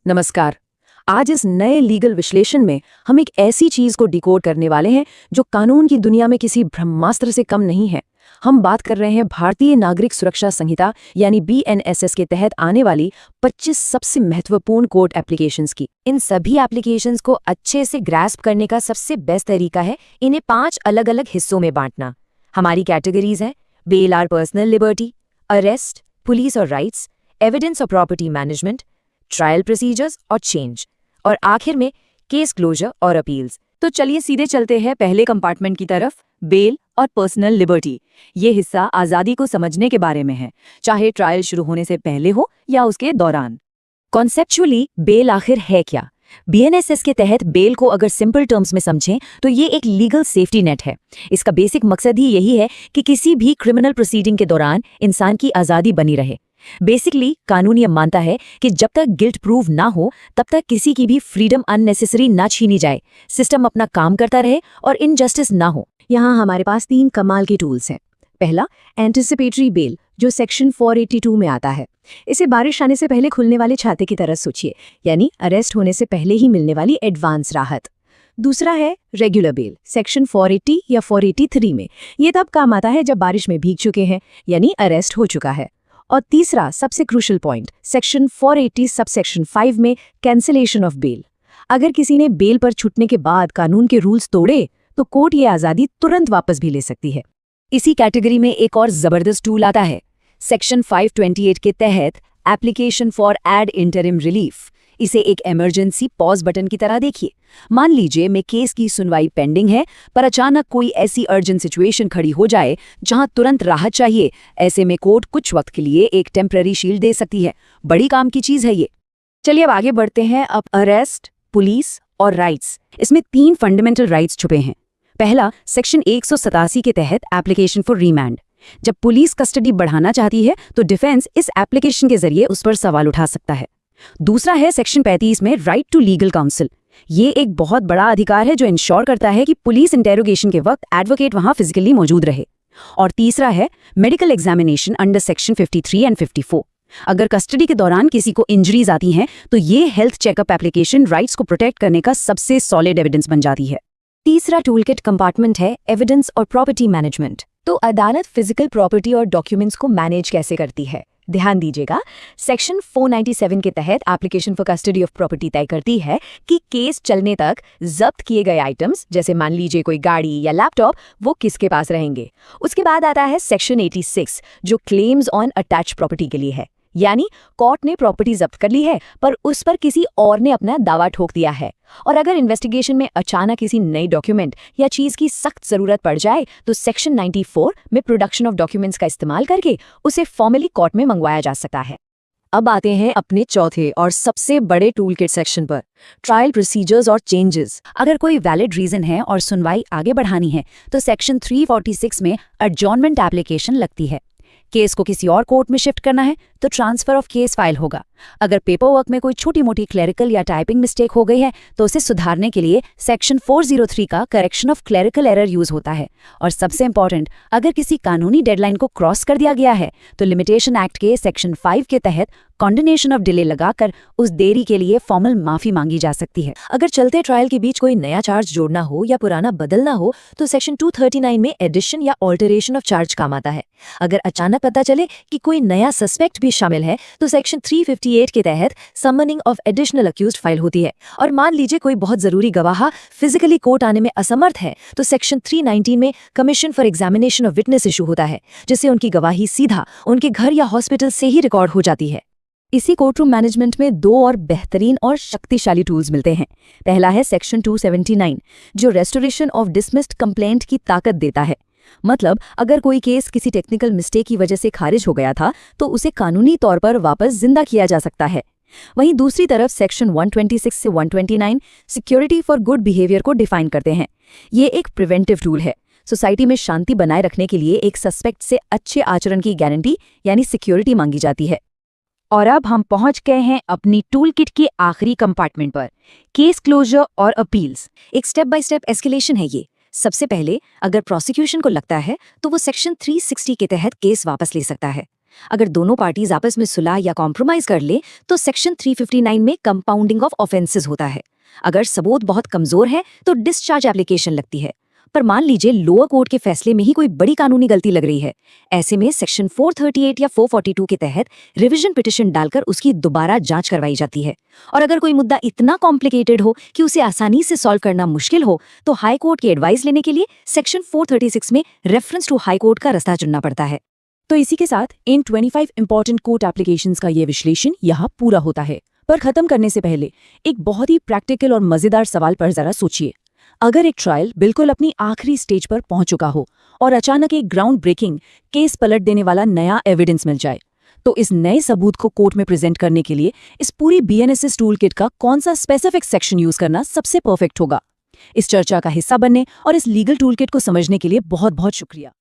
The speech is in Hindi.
नमस्कार। आज इस नए लीगल विश्लेषण में हम एक ऐसी चीज को डिकोड करने वाले हैं जो कानून की दुनिया में किसी ब्रह्मास्त्र से कम नहीं है। हम बात कर रहे हैं भारतीय नागरिक सुरक्षा संहिता यानी BNSS के तहत आने वाली 25 सबसे महत्वपूर्ण कोर्ट एप्लीकेशंस की। इन सभी एप्लीकेशंस को अच्छे से ग्रास्प करने का सबसे बेस्ट तरीका है इन्हें 5 अलग-अलग हिस्सों में बांटना। हमारी कैटेगरीज हैं बेल और पर्सनल लिबर्टी, अरेस्ट, पुलिस और राइट्स, एविडेंस और प्रॉपर्टी मैनेजमेंट, ट्रायल प्रोसीजर्स और चेंज, और आखिर में केस क्लोजर और अपील्स। तो चलिए सीधे चलते हैं पहले कंपार्टमेंट की तरफ, बेल और पर्सनल लिबर्टी। ये हिस्सा आज़ादी को समझने के बारे में है, चाहे ट्रायल शुरू होने से पहले हो या उसके दौरान। कॉन्सेप्चुअली बेल आखिर है क्या? BNSS के तहत बेल को अगर सिंपल टर्म्स में समझें तो ये एक लीगल सेफ्टी नेट है। इसका बेसिक मकसद ही यही है कि किसी भी क्रिमिनल प्रोसीडिंग के दौरान इंसान की आज़ादी बनी रहे। बेसिकली कानून ये मानता है कि जब तक गिल्ट प्रूव ना हो तब तक किसी की भी फ्रीडम अननेसेसरी ना छीनी जाए, सिस्टम अपना काम करता रहे और इनजस्टिस ना हो। यहाँ हमारे पास 3 कमाल के टूल्स हैं। पहला, एंटिसिपेटरी बेल, जो सेक्शन 482 में आता है। इसे बारिश आने से पहले खुलने वाले छाते की तरह सोचिए, यानी अरेस्ट होने से पहले ही मिलने वाली एडवांस राहत। दूसरा है रेगुलर बेल, सेक्शन 480 या 483 में। ये तब काम आता है जब बारिश में भीग चुके हैं, यानी अरेस्ट हो चुका है। और तीसरा सबसे क्रूशियल पॉइंट, सेक्शन 480 सबसेक्शन 5 में कैंसिलेशन ऑफ बेल। अगर किसी ने बेल पर छूटने के बाद कानून के रूल्स तोड़े तो कोर्ट ये आज़ादी तुरंत वापस भी ले सकती है। इसी कैटेगरी में एक और जबरदस्त टूल आता है, सेक्शन 528 के तहत application for ad interim relief. इसे एक इमरजेंसी पॉज बटन की तरह देखिए। मान लीजिए मैं केस की सुनवाई पेंडिंग है, पर अचानक कोई ऐसी अर्जेंट सिचुएशन खड़ी हो जाए जहां तुरंत राहत चाहिए। ऐसे में कोर्ट कुछ वक्त के लिए एक टेम्पररी शील्ड दे सकती है। बड़ी काम की चीज है ये। चलिए अब आगे बढ़ते हैं। अब अरेस्ट, पुलिस और राइट्स, इसमें 3 फंडामेंटल राइट्स छुपे हैं। पहला, सेक्शन 187 के तहत एप्लीकेशन फॉर रिमांड। जब पुलिस कस्टडी बढ़ाना चाहती है तो डिफेंस इस एप्लीकेशन के जरिए उस पर सवाल उठा सकता है। दूसरा है सेक्शन 35 में राइट टू लीगल काउंसिल। ये एक बहुत बड़ा अधिकार है जो इंश्योर करता है कि पुलिस इंटेरोगेशन के वक्त एडवोकेट वहां फिजिकली मौजूद रहे। और तीसरा है medical examination under section 53 and 54। अगर कस्टडी के दौरान किसी को इंजरीज आती हैं तो ये हेल्थ चेकअप एप्लीकेशन राइट्स को प्रोटेक्ट करने का सबसे सॉलिड एविडेंस बन जाती है। तीसरा टूलकिट कंपार्टमेंट है एविडेंस और प्रॉपर्टी मैनेजमेंट। तो अदालत फिजिकल प्रॉपर्टी और डॉक्यूमेंट्स को मैनेज कैसे करती है? ध्यान दीजिएगा, सेक्शन 497 के तहत application for custody of property तय करती है कि केस चलने तक जब्त किए गए आइटम्स, जैसे मान लीजिए कोई गाड़ी या लैपटॉप, वो किसके पास रहेंगे। उसके बाद आता है सेक्शन 86 जो क्लेम्स ऑन अटैच प्रॉपर्टी के लिए है। यानी कोर्ट ने प्रॉपर्टी जब्त कर ली है पर उस पर किसी और ने अपना दावा ठोक दिया है, और अगर इन्वेस्टिगेशन में अचानक किसी नई डॉक्यूमेंट या चीज की सख्त जरूरत पड़ जाए तो सेक्शन 94 में प्रोडक्शन ऑफ डॉक्यूमेंट्स का इस्तेमाल करके उसे फॉर्मली कोर्ट में मंगवाया जा सकता है। अब आते हैं अपने चौथे और सबसे बड़े टूलकिट सेक्शन पर, ट्रायल प्रोसीजर्स और चेंजेस। अगर कोई वैलिड रीजन है और सुनवाई आगे बढ़ानी है तो सेक्शन 346 में एडजॉर्नमेंट एप्लीकेशन लगती है। केस को किसी और कोर्ट में शिफ्ट करना है तो ट्रांसफर ऑफ केस फाइल होगा। अगर पेपर वर्क में कोई छोटी मोटी क्लरिकल या टाइपिंग मिस्टेक हो गई है तो उसे सुधारने के लिए सेक्शन 403 का correction of clerical error use होता है। और सबसे इंपॉर्टेंट, अगर किसी कानूनी डेडलाइन को क्रॉस कर दिया गया है तो लिमिटेशन एक्ट के सेक्शन 5 के तहत कॉन्डिनेशन ऑफ डिले लगाकर उस देरी के लिए फॉर्मल माफी मांगी जा सकती है। अगर चलते ट्रायल के बीच कोई नया चार्ज जोड़ना हो या पुराना बदलना हो तो सेक्शन 239 में एडिशन या ऑल्टरेशन ऑफ चार्ज काम आता है। अगर अचानक पता चले कि कोई नया सस्पेक्ट भी शामिल है तो सेक्शन 358 के तहत summoning of additional accused file होती है। और मान लीजिए कोई बहुत जरूरी गवाह फिजिकली कोर्ट आने में असमर्थ है तो सेक्शन 319 में commission for examination of witness issue होता है, जिससे उनकी गवाही सीधा उनके घर या हॉस्पिटल से ही रिकॉर्ड हो जाती है। इसी कोर्टरूम मैनेजमेंट में 2 और बेहतरीन और शक्तिशाली टूल्स मिलते हैं। पहला है सेक्शन 279 जो रेस्टोरेशन ऑफ डिसमिस्ड कंप्लेंट की ताकत देता है। मतलब अगर कोई केस किसी टेक्निकल मिस्टेक की वजह से खारिज हो गया था तो उसे कानूनी तौर पर वापस जिंदा किया जा सकता है। वहीं दूसरी तरफ सेक्शन 126 से 129 सिक्योरिटी फॉर गुड बिहेवियर को डिफाइन करते हैं। ये एक प्रिवेंटिव टूल है। सोसाइटी में शांति बनाए रखने के लिए एक सस्पेक्ट से अच्छे आचरण की गारंटी यानी सिक्योरिटी मांगी जाती है। और अब हम पहुंच गए हैं अपनी टूलकिट के आखिरी कंपार्टमेंट पर, केस क्लोजर और अपील्स। एक स्टेप बाय स्टेप एस्केलेशन है ये। सबसे पहले अगर प्रोसिक्यूशन को लगता है तो वो सेक्शन 360 के तहत केस वापस ले सकता है। अगर दोनों पार्टीज आपस में सुलह या कॉम्प्रोमाइज कर ले तो सेक्शन 359 में कंपाउंडिंग ऑफ ऑफेंसेस होता है। अगर सबूत बहुत कमजोर है तो डिस्चार्ज एप्लीकेशन लगती है। पर मान लीजिए लोअर कोर्ट के फैसले में ही कोई बड़ी कानूनी गलती लग रही है, ऐसे में सेक्शन 438 या 442 के तहत रिवीजन पिटिशन डालकर उसकी दोबारा जांच करवाई जाती है। और अगर कोई मुद्दा इतना कॉम्प्लिकेटेड हो कि उसे आसानी से सॉल्व करना मुश्किल हो तो हाई कोर्ट की एडवाइस लेने के लिए सेक्शन 436 में रेफरेंस टू हाई कोर्ट का रास्ता चुनना पड़ता है। तो इसी के साथ इन 25 इंपॉर्टेंट कोर्ट एप्लीकेशंस का ये विश्लेषण यहाँ पूरा होता है। पर खत्म करने से पहले एक बहुत ही प्रैक्टिकल और मजेदार सवाल पर जरा सोचिए। अगर एक ट्रायल बिल्कुल अपनी आखिरी स्टेज पर पहुंच चुका हो और अचानक एक ग्राउंड ब्रेकिंग केस पलट देने वाला नया एविडेंस मिल जाए, तो इस नए सबूत को कोर्ट में प्रेजेंट करने के लिए इस पूरी BNSS टूल किट का कौन सा स्पेसिफिक सेक्शन यूज करना सबसे परफेक्ट होगा? इस चर्चा का हिस्सा बनने और इस लीगल टूल किट को समझने के लिए बहुत बहुत शुक्रिया।